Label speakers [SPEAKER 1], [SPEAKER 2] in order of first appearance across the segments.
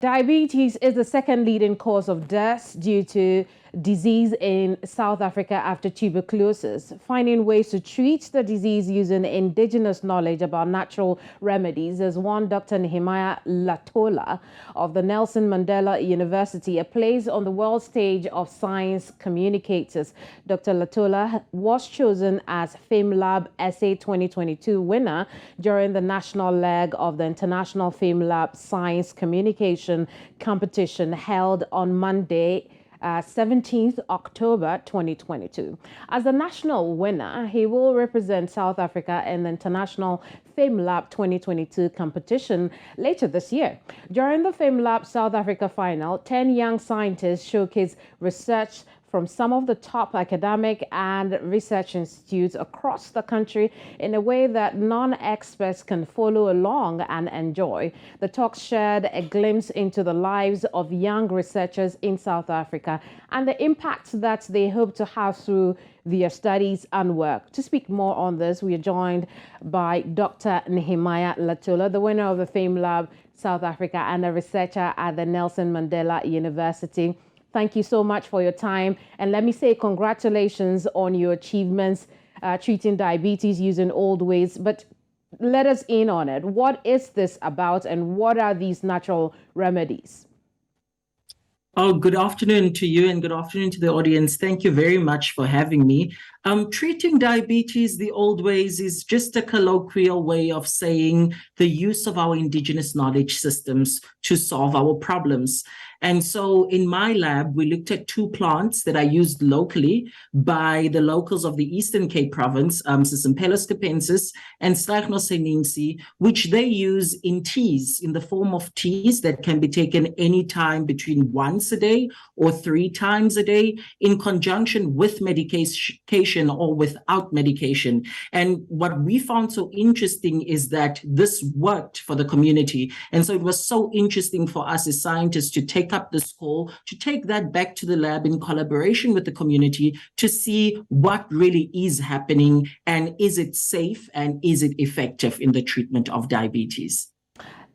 [SPEAKER 1] Diabetes is the second leading cause of death due to disease in South Africa after tuberculosis. Finding ways to treat the disease using indigenous knowledge about natural remedies is one Dr. Nehemiah Latolla of the Nelson Mandela University, a place on the world stage of science communicators. Dr. Latolla was chosen as FameLab SA 2022 winner during the national leg of the International FameLab Science Communication competition held on Monday, 17th October 2022. As the national winner, he will represent South Africa in the International FameLab 2022 competition later this year. During the FameLab South Africa final, 10 young scientists showcased research from some of the top academic and research institutes across the country in a way that non-experts can follow along and enjoy. The talk shared a glimpse into the lives of young researchers in South Africa and the impact that they hope to have through their studies and work. To speak more on this, we are joined by Dr. Nehemiah Latolla, the winner of the FameLab South Africa and a researcher at the Nelson Mandela University. Thank you so much for your time. And let me say congratulations on your achievements treating diabetes using old ways. But let us in on it. What is this about and what are these natural remedies?
[SPEAKER 2] Oh, good afternoon to you and good afternoon to the audience. Thank you very much for having me. Treating diabetes the old ways is just a colloquial way of saying the use of our indigenous knowledge systems to solve our problems. And so in my lab, we looked at two plants that are used locally by the locals of the Eastern Cape province, Cisampelus capensis and Strychnos senensis, which they use in teas, in the form of teas that can be taken anytime between once a day or 3 times a day in conjunction with medication or without medication. And what we found so interesting is that this worked for the community. And so it was so interesting for us as scientists to take up this call, to take that back to the lab in collaboration with the community to see what really is happening and is it safe and is it effective in the treatment of diabetes.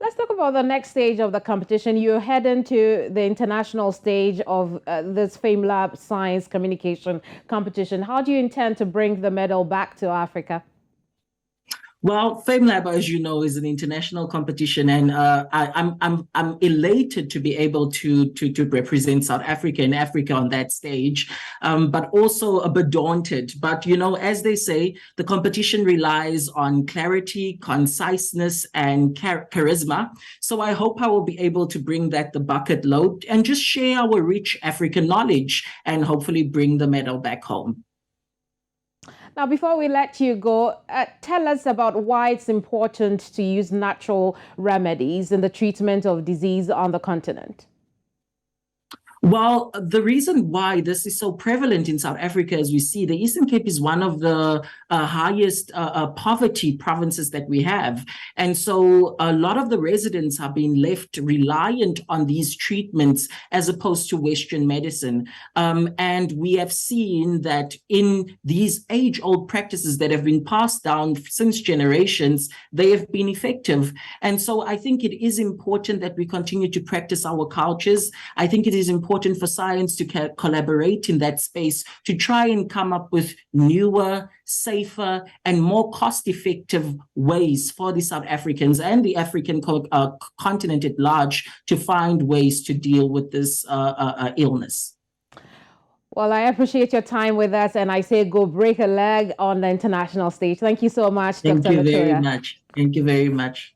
[SPEAKER 1] Let's talk about the next stage of the competition. You're heading to the international stage of this FameLab Science Communication competition. How do you intend to bring the medal back to Africa?
[SPEAKER 2] Well, FameLab, as you know, is an international competition, and I'm elated to be able to represent South Africa and Africa on that stage, but also a bit daunted. But you know, as they say, the competition relies on clarity, conciseness, and charisma. So I hope I will be able to bring that the bucket load and just share our rich African knowledge and hopefully bring the medal back home.
[SPEAKER 1] Now, before we let you go, tell us about why it's important to use natural remedies in the treatment of disease on the continent.
[SPEAKER 2] Well, the reason why this is so prevalent in South Africa, as we see, the Eastern Cape is one of the highest poverty provinces that we have. And so a lot of the residents have been left reliant on these treatments as opposed to Western medicine. And we have seen that in these age-old practices that have been passed down since generations, they have been effective. And so I think it is important that we continue to practice our cultures. I think it is important for science to collaborate in that space to try and come up with newer, safer, and more cost-effective ways for the South Africans and the African continent at large to find ways to deal with this illness.
[SPEAKER 1] Well, I appreciate your time with us, and I say go break a leg on the international stage. Thank you so much, Dr. Latolla.
[SPEAKER 2] Thank you very much. Thank you very much.